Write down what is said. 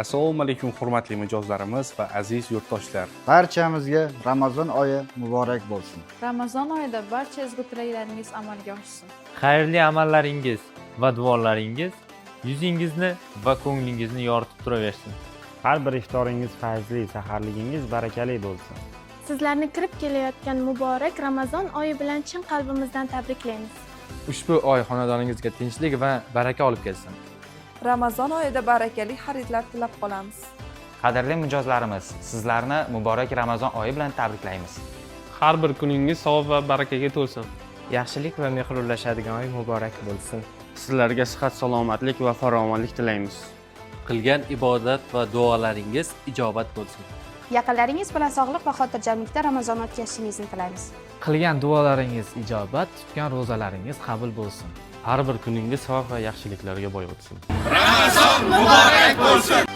Assalomu alaykum hurmatli mijozlarimiz va aziz yurtdoshlar. Barchamizga Ramazon oyi muborak bo'lsin. Ramazon oyida barcha ezgu tilaklaringiz amalga oshsin. Xayrli amallaringiz va duolaringiz yuzingizni va ko'nglingizni yoritib turaversin. Har bir iftoringiz fayzli, saharligingiz barakali bo'lsin. Sizlarni kirib kelayotgan muborak Ramazon oyi bilan chin qalbimizdan tabriklaymiz. Ushbu oy xonadoningizga tinchlik va baraka olib kelsin. Ramazon oyida barakali xaridlar tilab qolamiz. Qadrli mijozlarimiz, sizlarni muborak Ramazon oyi bilan tabriklaymiz. Har bir kuningiz savob va barakaga to'lsin. Yaxshilik va mehr ulashadigan oy muborak bo'lsin. Sizlarga sihat, salomatlik va farovonlik tilaymiz. Qilgan ibodat va duolaringiz ijobat bo'lsin. Yaqinlaringiz bilan sog'lik va xotirjamlikda Ramazon o'tkazishingizni tilaymiz. Qilgan duolaringiz ijobat, tutgan ro'zalaringiz qabul bo'lsin. Har bir kuningiz savob va yaxshiliklarga boy o'tsin. Ramazon muborak bo'lsin.